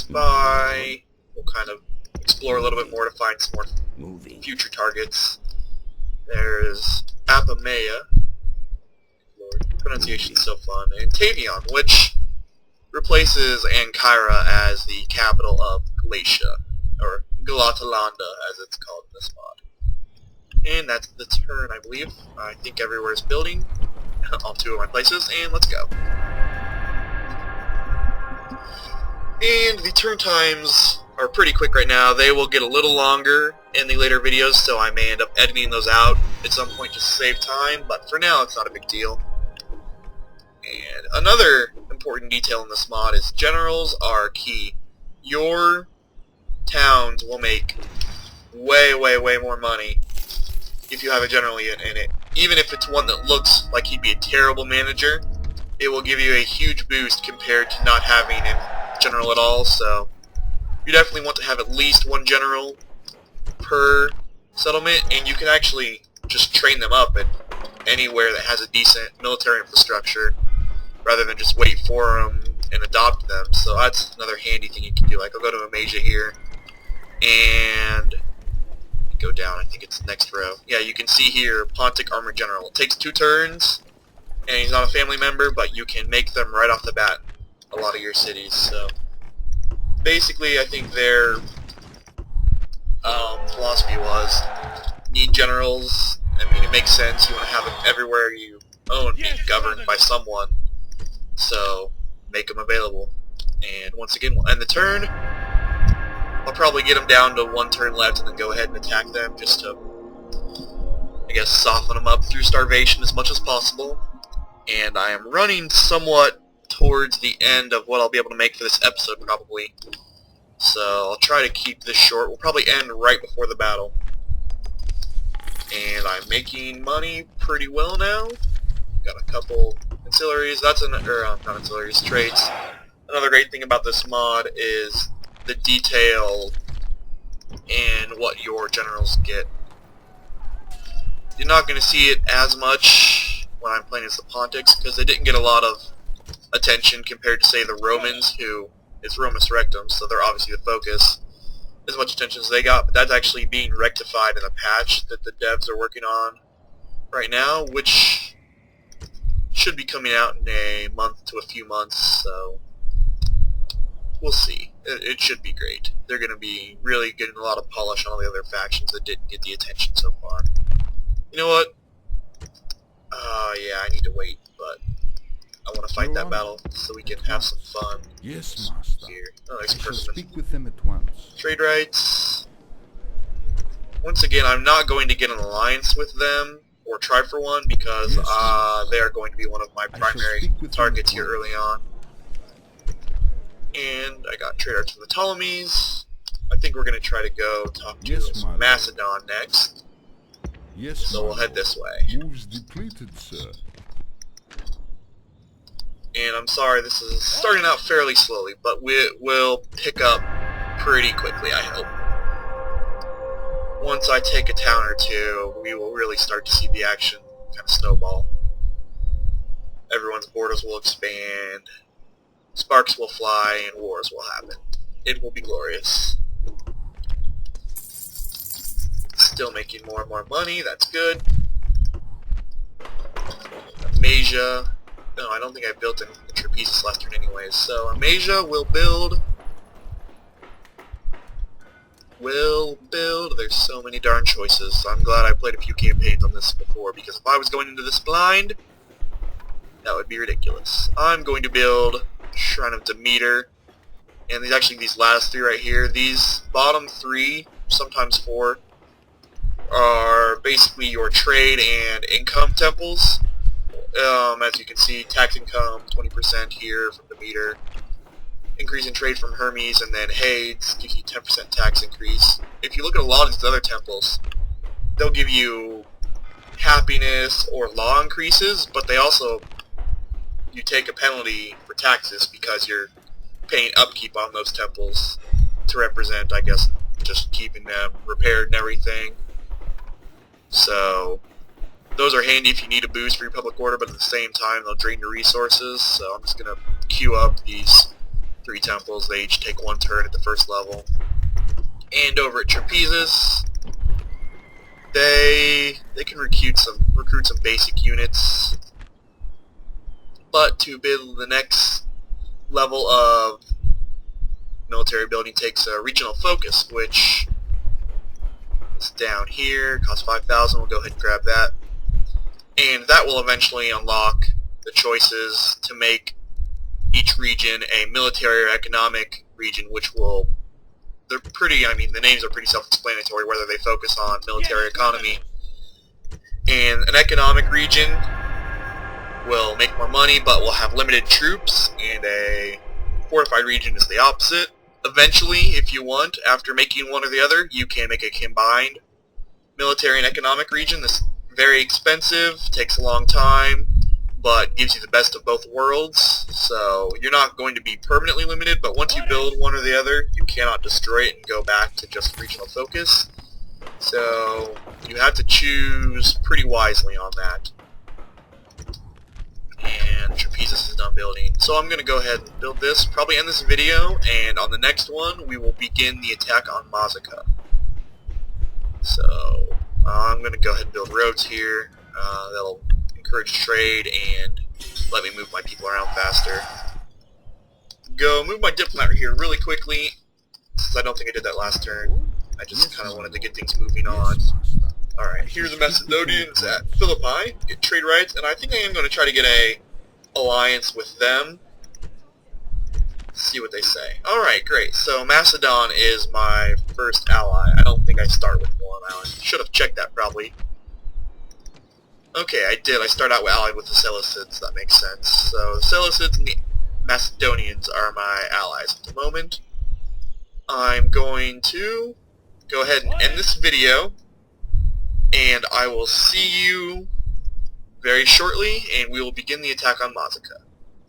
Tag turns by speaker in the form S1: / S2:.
S1: by. We'll kind of explore a little bit more to find some more future targets. There's Apamea. Lord, pronunciation's so fun. And Tavion, which replaces Ankara as the capital of Galatia, or Galatalanda as it's called in this mod. And that's the turn, I believe. I think everywhere is building. All two of my places, and let's go. And the turn times are pretty quick right now. They will get a little longer in the later videos, so I may end up editing those out at some point just to save time, but for now it's not a big deal. And another important detail in this mod is generals are key. Your towns will make way more money if you have a general in it. Even if it's one that looks like he'd be a terrible manager, it will give you a huge boost compared to not having a general at all, so you definitely want to have at least one general per settlement, and you can actually just train them up at anywhere that has a decent military infrastructure rather than just wait for them and adopt them. So that's another handy thing you can do. Like, I'll go to Amasia here and go down. I think it's the next row. Yeah, you can see here, Pontic Armored General. It takes 2 turns, and he's not a family member, but you can make them right off the bat a lot of your cities. So basically, I think their philosophy was need generals. I mean, it makes sense. You want to have them everywhere you own being governed by someone. So make them available. And once again, we'll end the turn. I'll probably get them down to 1 turn left and then go ahead and attack them just to, I guess, soften them up through starvation as much as possible. And I am running somewhat towards the end of what I'll be able to make for this episode, probably. So I'll try to keep this short. We'll probably end right before the battle. And I'm making money pretty well now. Got a couple ancillaries. That's not ancillaries, traits. Another great thing about this mod is the detail in what your generals get. You're not going to see it as much when I'm playing as the Pontics, because they didn't get a lot of attention compared to, say, the Romans, who is Roma Surrectum, so they're obviously the focus, as much attention as they got. But that's actually being rectified in a patch that the devs are working on right now, which should be coming out in a month to a few months, so we'll see. It should be great. They're going to be really getting a lot of polish on all the other factions that didn't get the attention so far. You know what? Yeah, I need to wait, but I want to fight that battle so we can have some fun.
S2: Yes, master.
S1: Here. Oh, there's
S2: I shall
S1: Persimmon.
S2: speak with them at once.
S1: Trade rights. Once again, I'm not going to get an alliance with them or try for one because they are going to be one of my primary targets here early on. And I got trade arts from the Ptolemies. I think we're going to try to go talk to Macedon next.
S2: Yes,
S1: so we'll head this way.
S2: Moves depleted, sir.
S1: And I'm sorry, this is starting out fairly slowly, but we will pick up pretty quickly, I hope. Once I take a town or two, we will really start to see the action kind of snowball. Everyone's borders will expand, sparks will fly, and wars will happen. It will be glorious. Still making more and more money, that's good. Amasia. No, I don't think I built any Trapezus last turn anyways. So Amasia will build. There's so many darn choices. I'm glad I played a few campaigns on this before, because if I was going into this blind, that would be ridiculous. I'm going to build Shrine of Demeter, and these last 3 right here, these bottom 3, sometimes 4, are basically your trade and income temples. As you can see, tax income 20% here from Demeter, increase in trade from Hermes, and then Hades gives you 10% tax increase. If you look at a lot of these other temples, they'll give you happiness or law increases, but they also, you take a penalty for taxes because you're paying upkeep on those temples to represent, I guess, just keeping them repaired and everything. So those are handy if you need a boost for your public order, but at the same time they'll drain your resources. So I'm just going to queue up these 3 temples. They each take 1 turn at the first level. And over at Trapezus, they can recruit some basic units. But to build the next level of military building takes a regional focus, which is down here, costs 5,000. We'll go ahead and grab that. And that will eventually unlock the choices to make each region a military or economic region, which will, they're pretty, I mean, the names are pretty self-explanatory, whether they focus on military economy. And an economic region will make more money, but will have limited troops, and a fortified region is the opposite. Eventually, if you want, after making one or the other, you can make a combined military and economic region. This is very expensive, takes a long time, but gives you the best of both worlds. So you're not going to be permanently limited, but once you build one or the other, you cannot destroy it and go back to just regional focus. So you have to choose pretty wisely on that. And Trapezus is done building. So I'm going to go ahead and build this, probably end this video, and on the next one we will begin the attack on Mazaka. So I'm going to go ahead and build roads here. That'll encourage trade and let me move my people around faster. Go move my diplomat here really quickly, since I don't think I did that last turn. I just kind of wanted to get things moving on. Alright, here's the Macedonians at Philippi, get trade rights, and I think I am going to try to get a alliance with them. See what they say. Alright, great. So Macedon is my first ally. I don't think I start with one ally. Should have checked that probably. Okay, I did. I start out allied with the Seleucids. That makes sense. So the Seleucids and the Macedonians are my allies at the moment. I'm going to go ahead and end this video, and I will see you very shortly, and we will begin the attack on Mazaka.